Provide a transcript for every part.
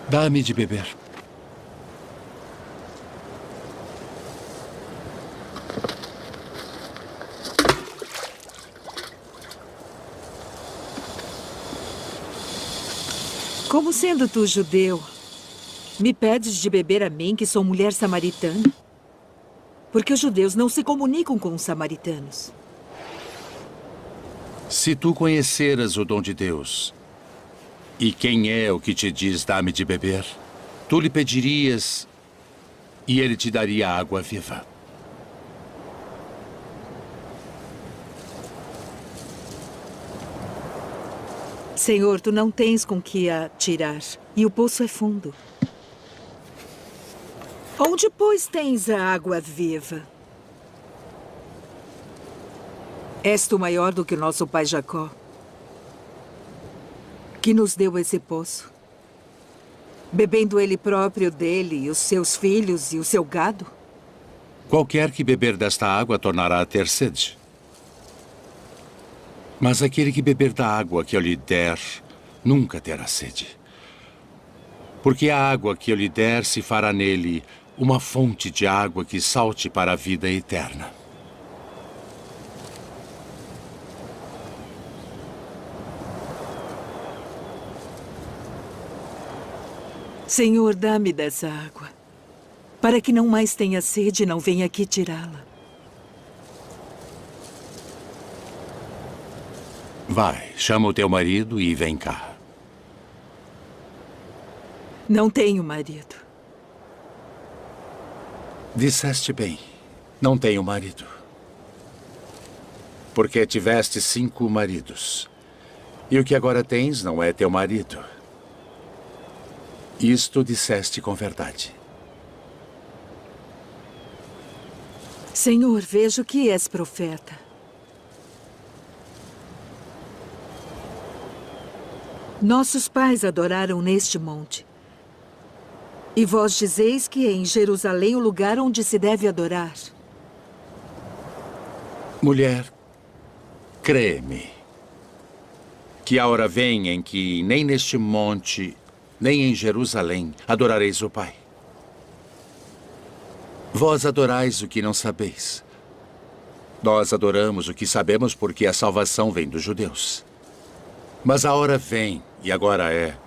Dá-me de beber. Como sendo tu judeu, me pedes de beber a mim, que sou mulher samaritana? Porque os judeus não se comunicam com os samaritanos. Se tu conheceras o dom de Deus, e quem é o que te diz dá-me de beber, tu lhe pedirias e ele te daria água viva. Senhor, tu não tens com que a tirar, e o poço é fundo. Onde, pois, tens a água viva? És tu maior do que o nosso pai Jacó, que nos deu esse poço, bebendo ele próprio dele, e os seus filhos e o seu gado? Qualquer que beber desta água tornará a ter sede. Mas aquele que beber da água que eu lhe der, nunca terá sede. Porque a água que eu lhe der se fará nele uma fonte de água que salte para a vida eterna. Senhor, dá-me dessa água, para que não mais tenha sede e não venha aqui tirá-la. Vai, chama o teu marido e vem cá. Não tenho marido. Disseste bem, não tenho marido. Porque tiveste 5 maridos. E o que agora tens não é teu marido. Isto disseste com verdade. Senhor, vejo que és profeta. Nossos pais adoraram neste monte. E vós dizeis que é em Jerusalém o lugar onde se deve adorar. Mulher, crê-me, que a hora vem em que nem neste monte, nem em Jerusalém adorareis o Pai. Vós adorais o que não sabeis. Nós adoramos o que sabemos porque a salvação vem dos judeus. Mas a hora vem, e agora é,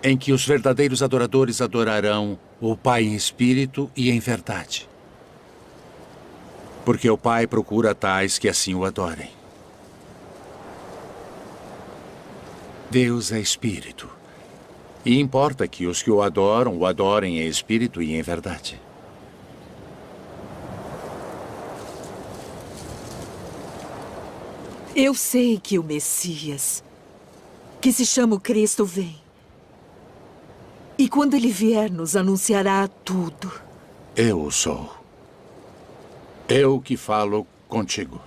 em que os verdadeiros adoradores adorarão o Pai em espírito e em verdade. Porque o Pai procura tais que assim o adorem. Deus é espírito. E importa que os que o adorem em espírito e em verdade. Eu sei que o Messias, que se chama o Cristo, vem. E quando ele vier, nos anunciará tudo. Eu sou. Eu que falo contigo.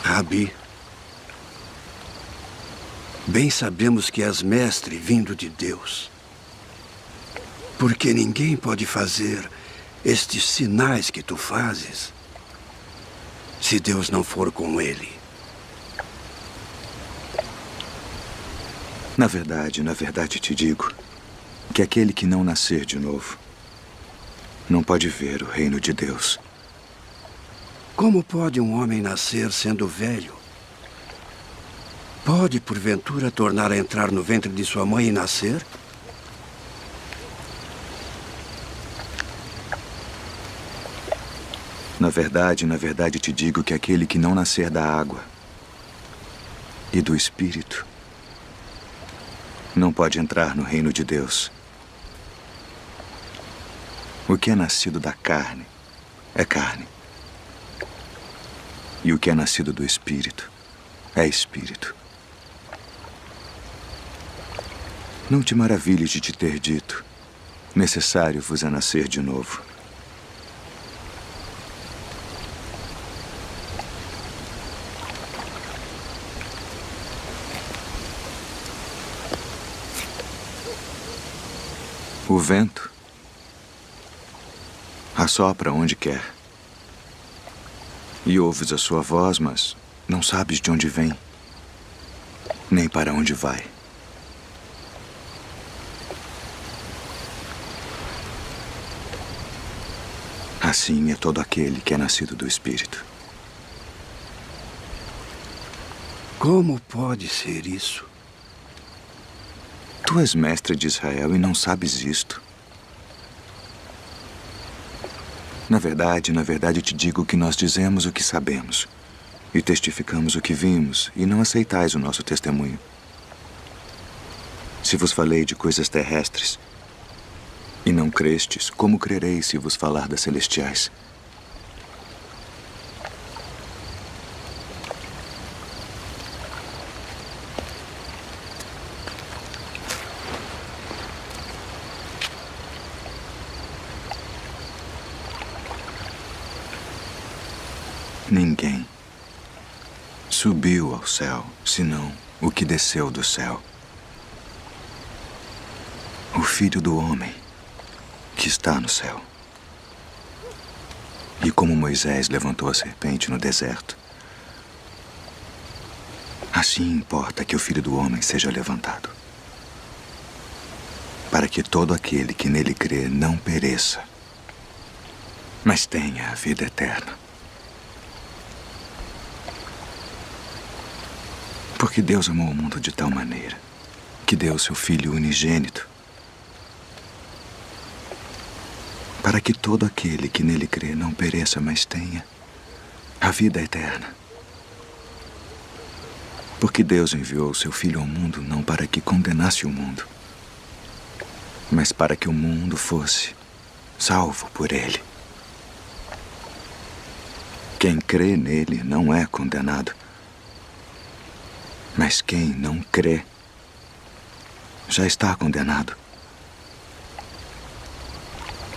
Rabi, bem sabemos que és mestre vindo de Deus. Porque ninguém pode fazer estes sinais que tu fazes se Deus não for com ele. Na verdade te digo que aquele que não nascer de novo não pode ver o reino de Deus. Como pode um homem nascer sendo velho? Pode, porventura, tornar a entrar no ventre de sua mãe e nascer? Na verdade te digo que aquele que não nascer da água e do Espírito não pode entrar no reino de Deus. O que é nascido da carne é carne. E o que é nascido do Espírito é Espírito. Não te maravilhes de te ter dito: necessário vos é nascer de novo. O vento assopra onde quer. E ouves a sua voz, mas não sabes de onde vem, nem para onde vai. Assim é todo aquele que é nascido do Espírito. Como pode ser isso? Tu és mestre de Israel e não sabes isto. Na verdade te digo que nós dizemos o que sabemos e testificamos o que vimos, e não aceitais o nosso testemunho. Se vos falei de coisas terrestres e não crestes, como crereis se vos falar das celestiais? Ninguém subiu ao céu, senão o que desceu do céu. O Filho do Homem, que está no céu. E como Moisés levantou a serpente no deserto, assim importa que o Filho do Homem seja levantado, para que todo aquele que nele crê não pereça, mas tenha a vida eterna. Porque Deus amou o mundo de tal maneira que deu seu Filho unigênito, para que todo aquele que nele crê não pereça, mas tenha a vida eterna. Porque Deus enviou seu Filho ao mundo não para que condenasse o mundo, mas para que o mundo fosse salvo por ele. Quem crê nele não é condenado, mas quem não crê já está condenado,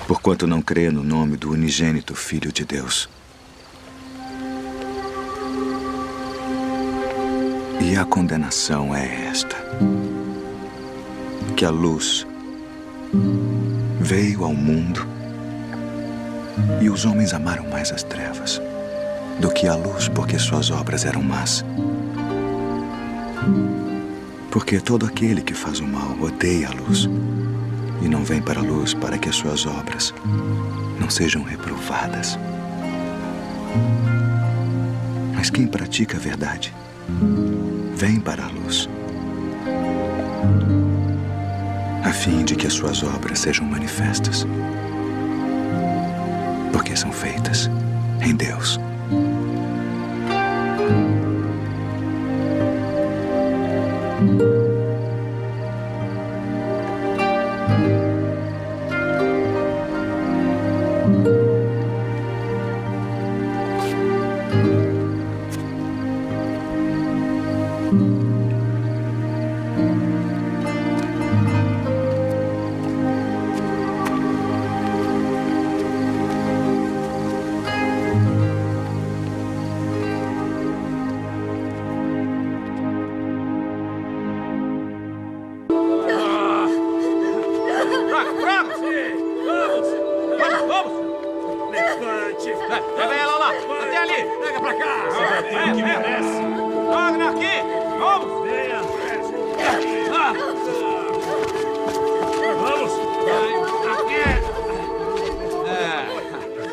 porquanto não crê no nome do unigênito Filho de Deus. E a condenação é esta: que a luz veio ao mundo e os homens amaram mais as trevas do que a luz, porque suas obras eram más. Porque todo aquele que faz o mal odeia a luz e não vem para a luz, para que as suas obras não sejam reprovadas. Mas quem pratica a verdade vem para a luz, a fim de que as suas obras sejam manifestas, porque são feitas em Deus.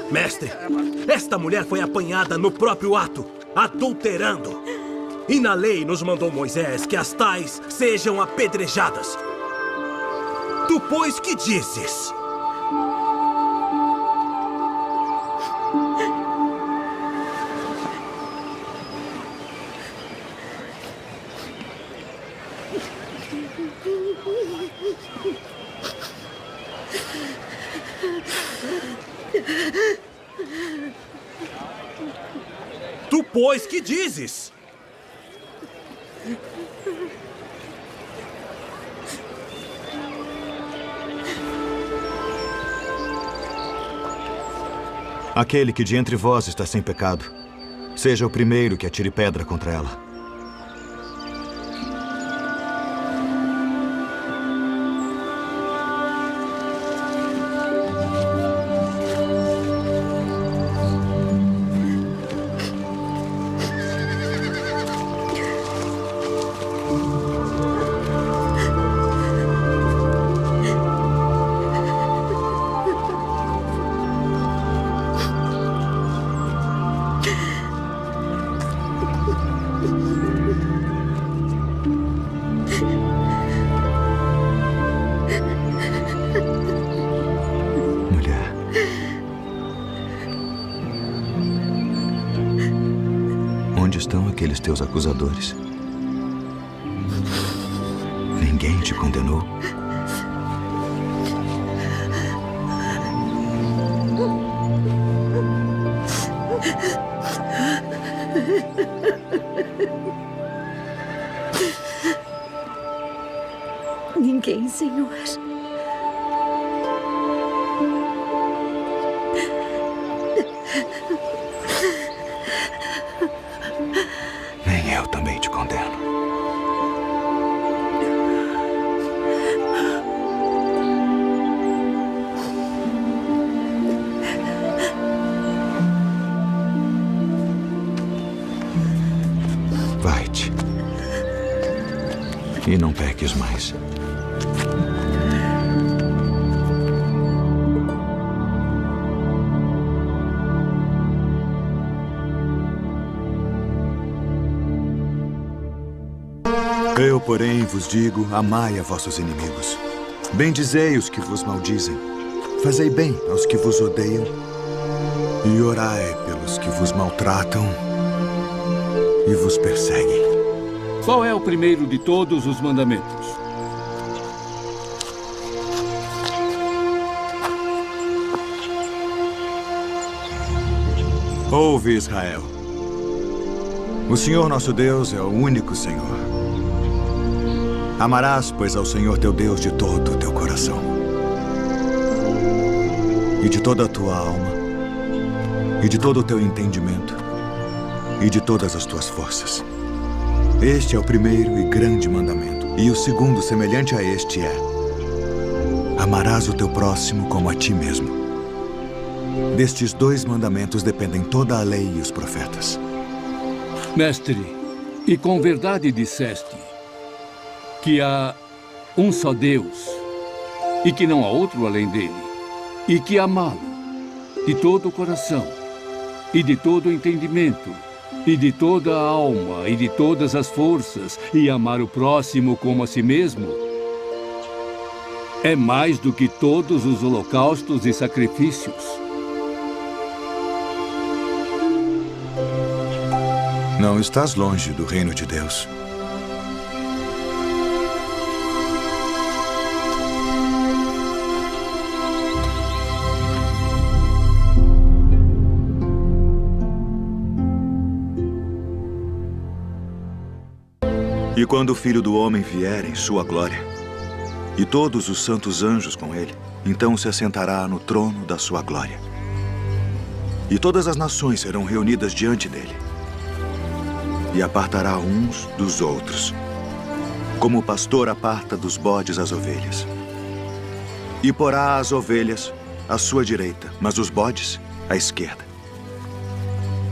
Mestre, esta mulher foi apanhada no próprio ato, adulterando. E na lei nos mandou Moisés que as tais sejam apedrejadas. Tu, pois, que dizes? Tu, pois, que dizes? Aquele que de entre vós está sem pecado, seja o primeiro que atire pedra contra ela. Onde estão aqueles teus acusadores? Ninguém te condenou? Ninguém, Senhor. Nem eu também te condeno. Vai-te. E não peques mais. Eu, porém, vos digo, amai a vossos inimigos. Bendizei os que vos maldizem. Fazei bem aos que vos odeiam. E orai pelos que vos maltratam e vos perseguem. Qual é o primeiro de todos os mandamentos? Ouve, Israel. O Senhor nosso Deus é o único Senhor. Amarás, pois, ao Senhor teu Deus de todo o teu coração, e de toda a tua alma, e de todo o teu entendimento, e de todas as tuas forças. Este é o primeiro e grande mandamento. E o segundo, semelhante a este, é: amarás o teu próximo como a ti mesmo. Destes dois mandamentos dependem toda a lei e os profetas. Mestre, e com verdade disseste que há um só Deus e que não há outro além dele, e que amá-lo de todo o coração e de todo o entendimento e de toda a alma e de todas as forças, e amar o próximo como a si mesmo, é mais do que todos os holocaustos e sacrifícios. Não estás longe do reino de Deus. E quando o Filho do Homem vier em sua glória, e todos os santos anjos com ele, então se assentará no trono da sua glória. E todas as nações serão reunidas diante dele. E apartará uns dos outros, como o pastor aparta dos bodes as ovelhas. E porá as ovelhas à sua direita, mas os bodes à esquerda.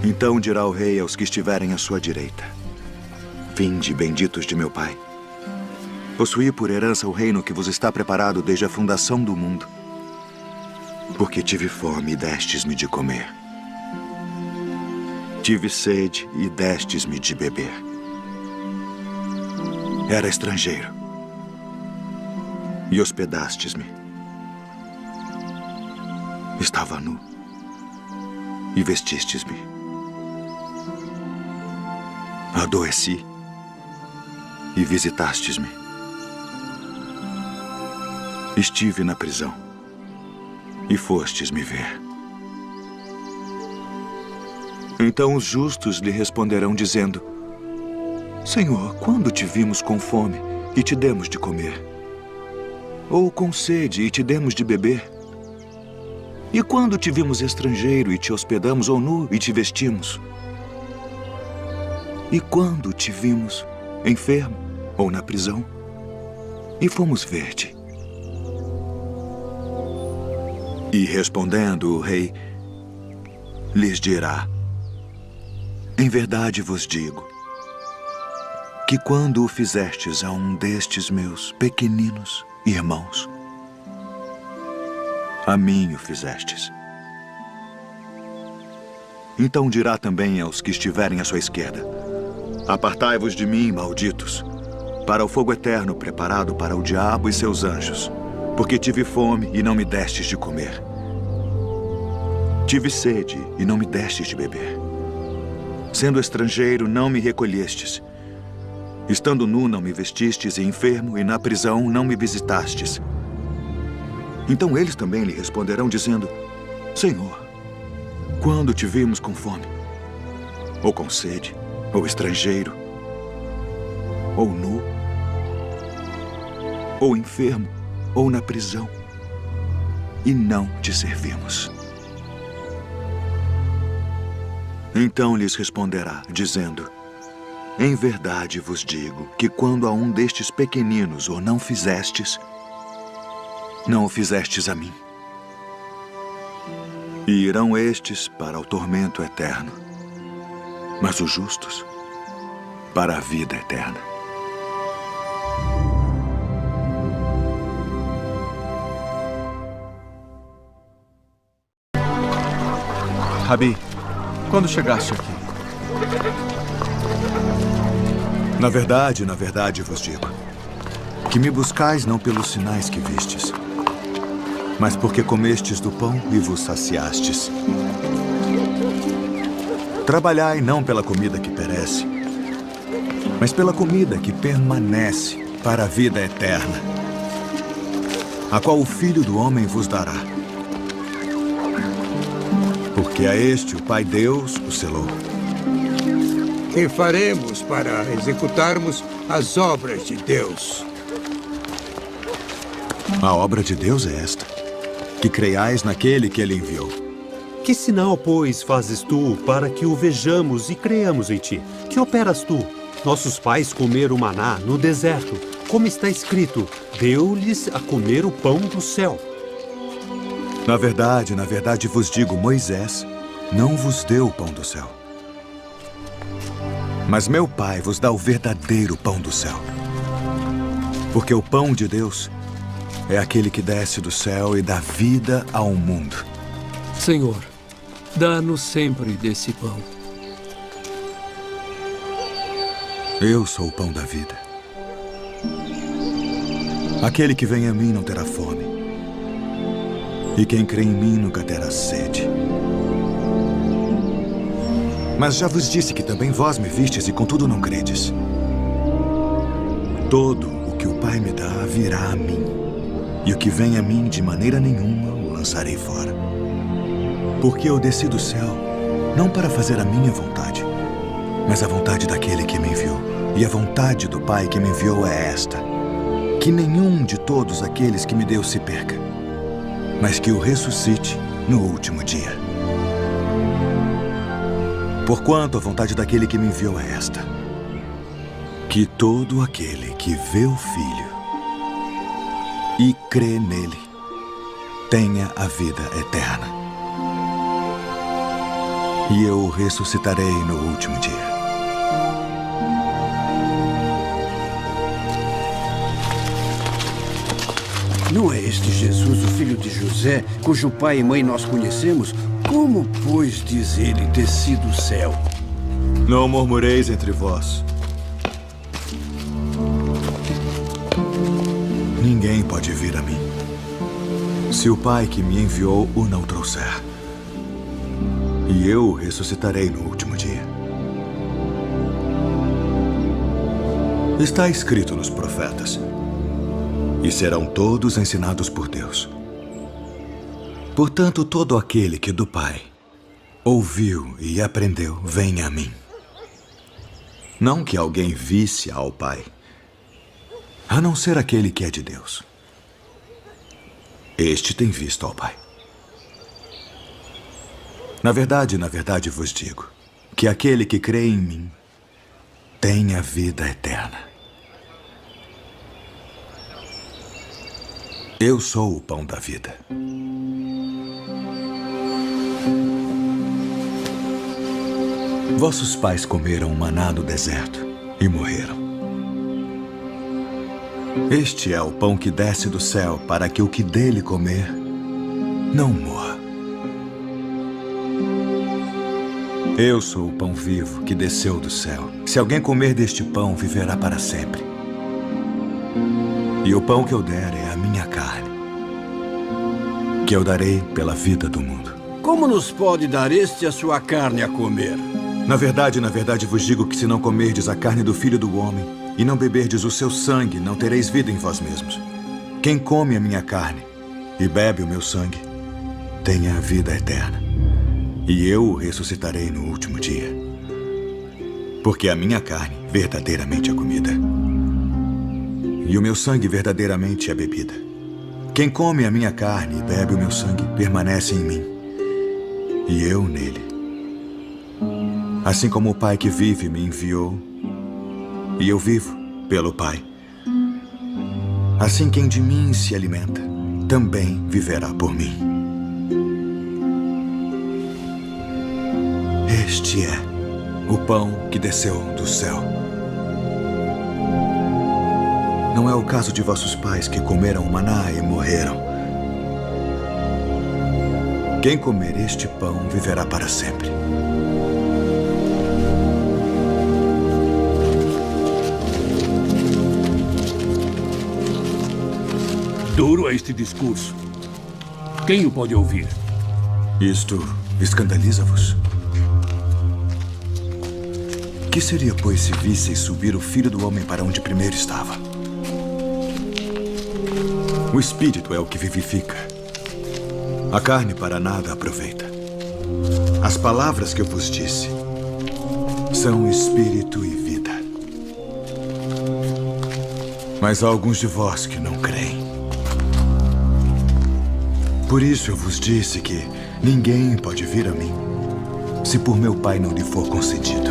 Então dirá o rei aos que estiverem à sua direita: vinde, benditos de meu Pai. Possuí por herança o reino que vos está preparado desde a fundação do mundo. Porque tive fome e destes-me de comer. Tive sede e destes-me de beber. Era estrangeiro e hospedastes-me. Estava nu e vestistes-me. Adoeci e visitastes-me. Estive na prisão e fostes me ver. Então os justos lhe responderão dizendo: Senhor, quando te vimos com fome e te demos de comer? Ou com sede e te demos de beber? E quando te vimos estrangeiro e te hospedamos, ou nu e te vestimos? E quando te vimos enfermo ou na prisão e fomos ver-te? E respondendo o rei, lhes dirá: Em verdade vos digo que quando o fizestes a um destes meus pequeninos irmãos, a mim o fizestes. Então dirá também aos que estiverem à sua esquerda: Apartai-vos de mim, malditos, para o fogo eterno preparado para o diabo e seus anjos, porque tive fome e não me destes de comer. Tive sede e não me destes de beber. Sendo estrangeiro, não me recolhestes. Estando nu, não me vestistes, e enfermo, e na prisão, não me visitastes. Então eles também lhe responderão, dizendo: Senhor, quando te vimos com fome, ou com sede, ou estrangeiro, ou nu, ou enfermo, ou na prisão, e não te servimos? Então lhes responderá, dizendo: Em verdade vos digo que quando a um destes pequeninos o não fizestes, não o fizestes a mim. E irão estes para o tormento eterno, mas os justos para a vida eterna. Rabi, quando chegaste aqui? Na verdade vos digo, que me buscais não pelos sinais que vistes, mas porque comestes do pão e vos saciastes. Trabalhai não pela comida que perece, mas pela comida que permanece para a vida eterna, a qual o Filho do Homem vos dará. Porque a este o Pai Deus o selou. Que faremos para executarmos as obras de Deus? A obra de Deus é esta: que creiais naquele que ele enviou. Que sinal, pois, fazes tu para que o vejamos e creiamos em ti? Que operas tu? Nossos pais comeram maná no deserto. Como está escrito, deu-lhes a comer o pão do céu. Na verdade vos digo, Moisés não vos deu o pão do céu. Mas meu Pai vos dá o verdadeiro pão do céu. Porque o pão de Deus é aquele que desce do céu e dá vida ao mundo. Senhor, dá-nos sempre desse pão. Eu sou o pão da vida. Aquele que vem a mim não terá fome. E quem crê em mim nunca terá sede. Mas já vos disse que também vós me vistes e contudo não credes. Todo o que o Pai me dá virá a mim. E o que vem a mim de maneira nenhuma o lançarei fora. Porque eu desci do céu não para fazer a minha vontade, mas a vontade daquele que me enviou. E a vontade do Pai que me enviou é esta: que nenhum de todos aqueles que me deu se perca, mas que o ressuscite no último dia. Porquanto a vontade daquele que me enviou é esta: que todo aquele que vê o Filho e crê nele tenha a vida eterna. E eu o ressuscitarei no último dia. Não é este Jesus, o filho de José, cujo pai e mãe nós conhecemos? Como, pois, diz ele, desci do céu? Não murmureis entre vós. Ninguém pode vir a mim se o Pai que me enviou o não trouxer. E eu o ressuscitarei no último dia. Está escrito nos profetas: e serão todos ensinados por Deus. Portanto, todo aquele que do Pai ouviu e aprendeu, vem a mim. Não que alguém visse ao Pai, a não ser aquele que é de Deus. Este tem visto ao Pai. Na verdade vos digo que aquele que crê em mim tem a vida eterna. Eu sou o pão da vida. Vossos pais comeram maná no deserto e morreram. Este é o pão que desce do céu para que o que dele comer não morra. Eu sou o pão vivo que desceu do céu. Se alguém comer deste pão, viverá para sempre. E o pão que eu der é a minha carne, que eu darei pela vida do mundo. Como nos pode dar este a sua carne a comer? Na verdade vos digo que se não comerdes a carne do Filho do Homem e não beberdes o seu sangue, não tereis vida em vós mesmos. Quem come a minha carne e bebe o meu sangue, tem a vida eterna. E eu o ressuscitarei no último dia. Porque a minha carne verdadeiramente é comida, e o meu sangue verdadeiramente é bebida. Quem come a minha carne e bebe o meu sangue permanece em mim, e eu nele. Assim como o Pai que vive me enviou, e eu vivo pelo Pai. Assim quem de mim se alimenta, também viverá por mim. Este é o pão que desceu do céu. Não é o caso de vossos pais que comeram o maná e morreram. Quem comer este pão viverá para sempre. Duro é este discurso. Quem o pode ouvir? Isto escandaliza-vos? Que seria, pois, se visseis subir o Filho do Homem para onde primeiro estava? O Espírito é o que vivifica. A carne para nada aproveita. As palavras que eu vos disse são Espírito e vida. Mas há alguns de vós que não creem. Por isso eu vos disse que ninguém pode vir a mim se por meu Pai não lhe for concedido.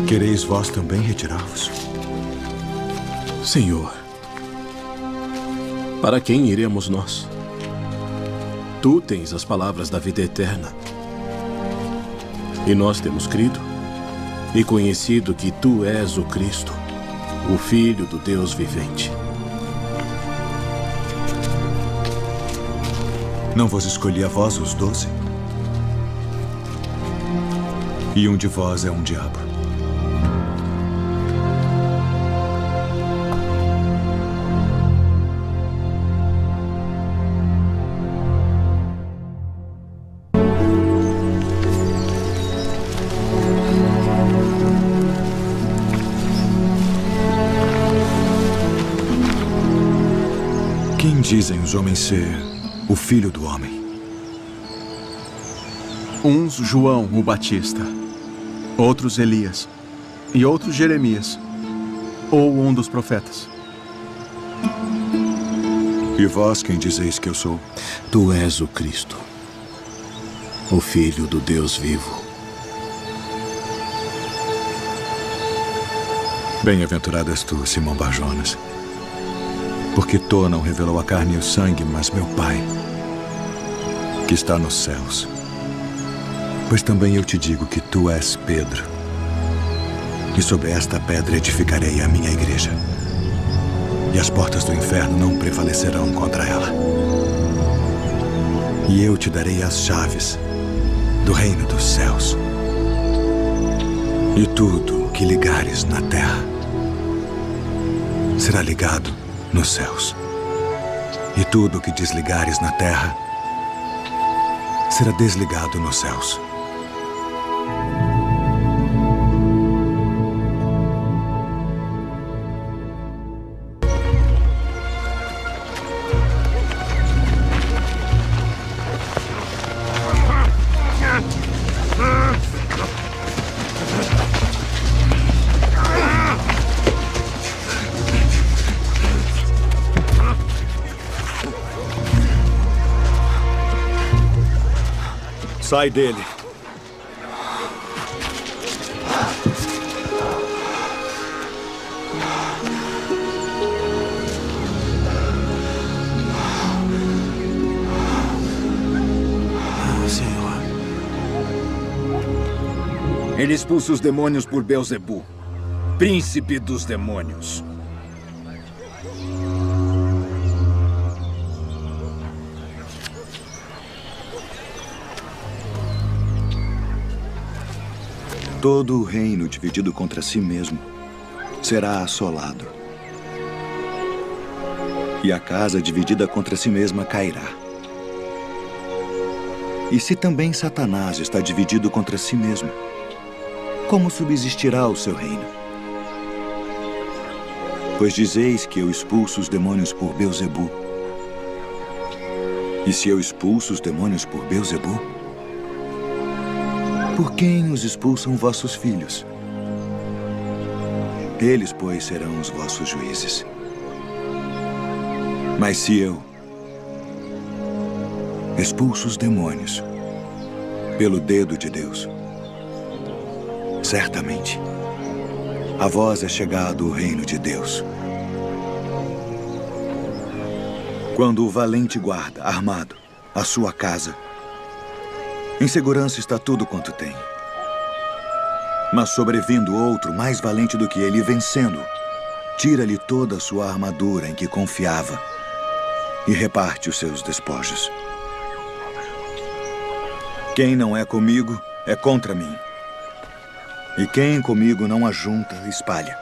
Quereis vós também retirar-vos? Senhor, para quem iremos nós? Tu tens as palavras da vida eterna. E nós temos crido e conhecido que Tu és o Cristo, o Filho do Deus vivente. Não vos escolhi a vós os 12? E um de vós é um diabo. Quem dizem os homens ser o Filho do Homem? Uns João o Batista, outros Elias e outros Jeremias, ou um dos profetas. E vós quem dizeis que eu sou? Tu és o Cristo, o Filho do Deus vivo. Bem-aventurado és tu, Simão Bar-Jonas, porque tu não revelou a carne e o sangue, mas meu Pai, que está nos céus. Pois também eu te digo que tu és Pedro, e sobre esta pedra edificarei a minha igreja, e as portas do inferno não prevalecerão contra ela. E eu te darei as chaves do reino dos céus. E tudo o que ligares na terra será ligado nos céus. E tudo o que desligares na terra será desligado nos céus. Sai dele. Senhor. Ele expulsa os demônios por Beelzebu, príncipe dos demônios. Todo o reino dividido contra si mesmo será assolado. E a casa dividida contra si mesma cairá. E se também Satanás está dividido contra si mesmo, como subsistirá o seu reino? Pois dizeis que eu expulso os demônios por Beelzebu. E se eu expulso os demônios por Beelzebu, por quem os expulsam vossos filhos? Eles, pois, serão os vossos juízes. Mas se eu expulso os demônios pelo dedo de Deus, certamente a vós é chegado o reino de Deus. Quando o valente guarda, armado, a sua casa, em segurança está tudo quanto tem. Mas sobrevindo outro, mais valente do que ele, vencendo, tira-lhe toda a sua armadura em que confiava e reparte os seus despojos. Quem não é comigo, é contra mim. E quem comigo não ajunta, espalha.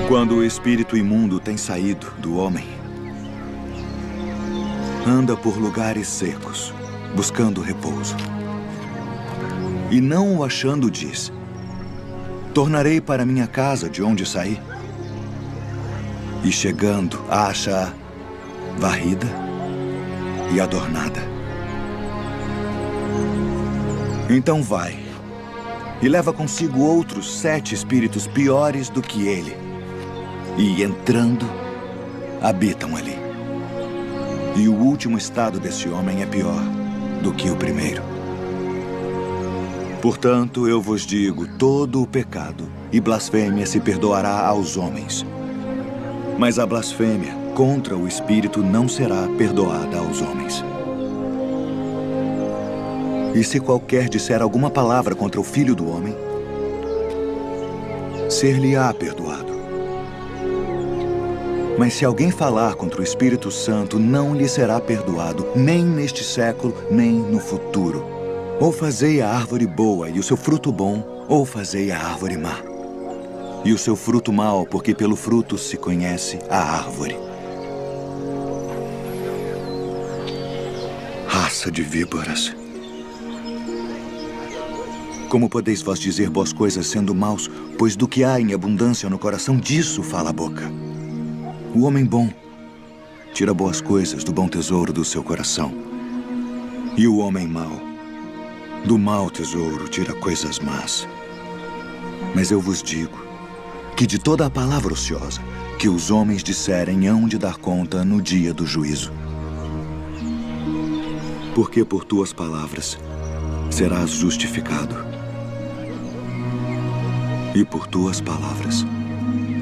Quando o espírito imundo tem saído do homem, anda por lugares secos, buscando repouso. E não o achando, diz: tornarei para minha casa de onde saí. E chegando, acha-a varrida e adornada. Então vai e leva consigo outros 7 espíritos piores do que ele. E, entrando, habitam ali. E o último estado desse homem é pior do que o primeiro. Portanto, eu vos digo, todo o pecado e blasfêmia se perdoará aos homens. Mas a blasfêmia contra o Espírito não será perdoada aos homens. E se qualquer disser alguma palavra contra o Filho do Homem, ser-lhe-á perdoado. Mas se alguém falar contra o Espírito Santo, não lhe será perdoado, nem neste século, nem no futuro. Ou fazei a árvore boa e o seu fruto bom, ou fazei a árvore má. E o seu fruto mau, porque pelo fruto se conhece a árvore. Raça de víboras. Como podeis vós dizer boas coisas sendo maus, pois do que há em abundância no coração, disso fala a boca. O homem bom tira boas coisas do bom tesouro do seu coração. E o homem mau, do mau tesouro, tira coisas más. Mas eu vos digo que de toda a palavra ociosa que os homens disserem hão de dar conta no dia do juízo. Porque por tuas palavras serás justificado. E por tuas palavras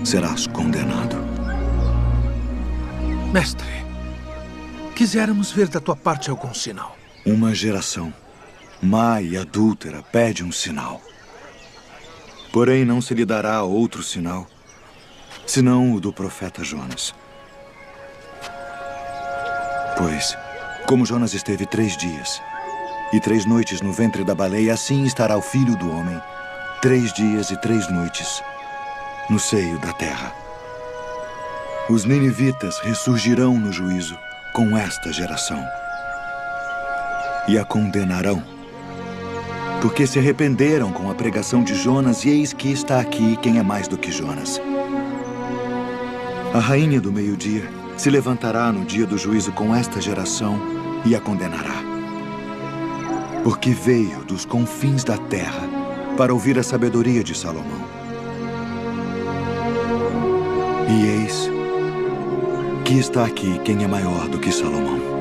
serás condenado. Mestre, quiséramos ver da tua parte algum sinal. Uma geração má e adúltera pede um sinal. Porém, não se lhe dará outro sinal, senão o do profeta Jonas. Pois, como Jonas esteve 3 dias e 3 noites no ventre da baleia, assim estará o Filho do Homem, 3 dias e 3 noites no seio da terra. Os ninivitas ressurgirão no juízo com esta geração e a condenarão, porque se arrependeram com a pregação de Jonas, e eis que está aqui quem é mais do que Jonas. A rainha do meio-dia se levantará no dia do juízo com esta geração e a condenará, porque veio dos confins da terra para ouvir a sabedoria de Salomão. E eis que está aqui quem é maior do que Salomão.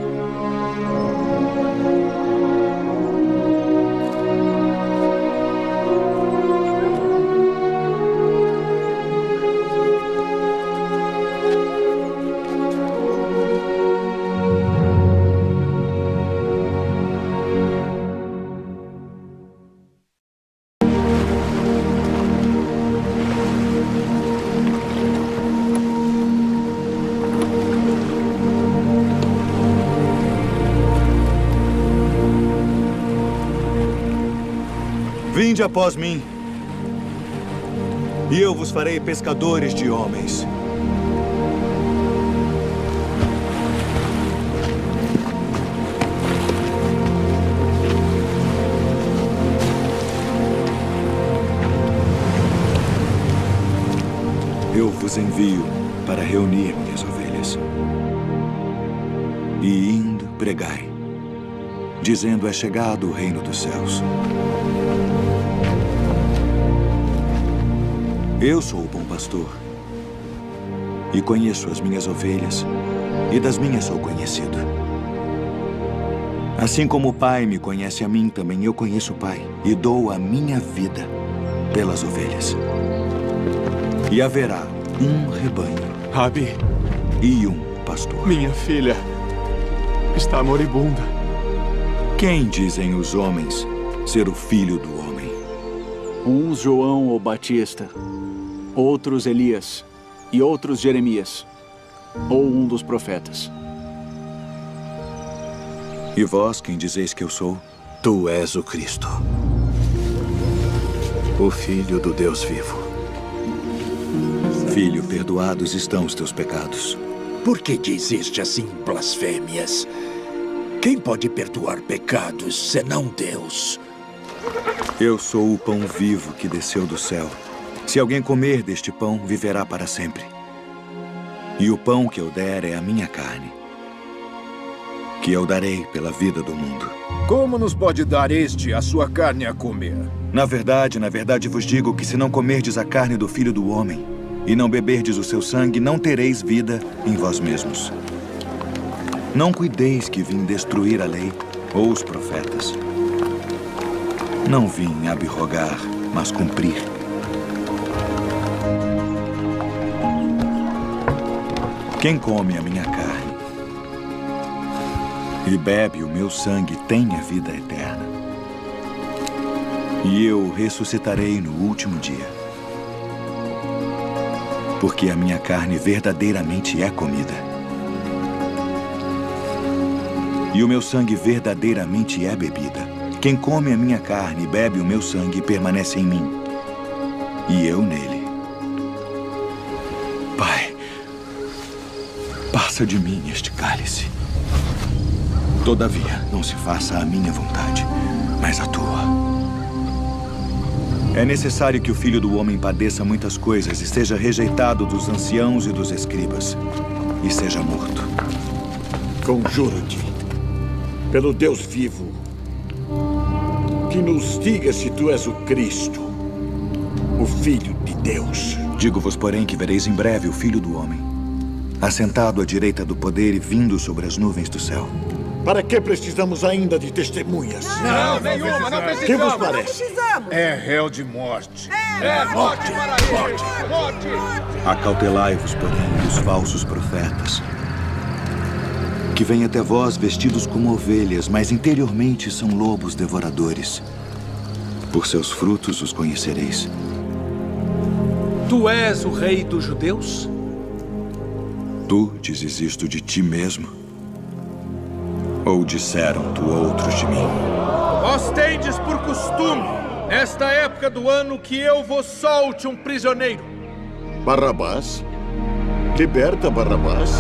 Vinde após mim, e eu vos farei pescadores de homens. Eu vos envio para reunir minhas ovelhas. E indo, pregai, dizendo: é chegado o reino dos céus. Eu sou o bom pastor, e conheço as minhas ovelhas, e das minhas sou conhecido. Assim como o Pai me conhece a mim, também eu conheço o Pai, e dou a minha vida pelas ovelhas. E haverá um rebanho, Rabi, e um pastor. Minha filha está moribunda. Quem dizem os homens ser o filho do homem? Uns João o Batista, outros Elias, e outros Jeremias, ou um dos profetas. E vós, quem dizeis que eu sou? Tu és o Cristo, o Filho do Deus vivo. Filho, perdoados estão os teus pecados. Por que dizeste assim blasfêmias? Quem pode perdoar pecados senão Deus? Eu sou o pão vivo que desceu do céu. Se alguém comer deste pão, viverá para sempre. E o pão que eu der é a minha carne, que eu darei pela vida do mundo. Como nos pode dar este a sua carne a comer? Na verdade vos digo que se não comerdes a carne do Filho do Homem e não beberdes o seu sangue, não tereis vida em vós mesmos. Não cuideis que vim destruir a lei ou os profetas. Não vim abrogar, mas cumprir. Quem come a minha carne e bebe o meu sangue tem a vida eterna. E eu o ressuscitarei no último dia. Porque a minha carne verdadeiramente é comida. E o meu sangue verdadeiramente é bebida. Quem come a minha carne e bebe o meu sangue permanece em mim, e eu nele. Pai, passa de mim este cálice. Todavia, não se faça a minha vontade, mas a tua. É necessário que o Filho do Homem padeça muitas coisas e seja rejeitado dos anciãos e dos escribas, e seja morto. Conjuro-te, pelo Deus vivo, que nos diga se tu és o Cristo, o Filho de Deus. Digo-vos, porém, que vereis em breve o Filho do Homem, assentado à direita do poder e vindo sobre as nuvens do céu. Para que precisamos ainda de testemunhas? Não precisamos. Que vos parece? É réu de morte. Morte. Acautelai-vos, porém, dos falsos profetas, que vêm até vós vestidos como ovelhas, mas interiormente são lobos devoradores. Por seus frutos os conhecereis. Tu és o rei dos judeus? Tu dizes isto de ti mesmo? Ou disseram-tu outros de mim? Vós tendes por costume, nesta época do ano, que eu vos solte um prisioneiro. Barrabás? Liberta Barrabás?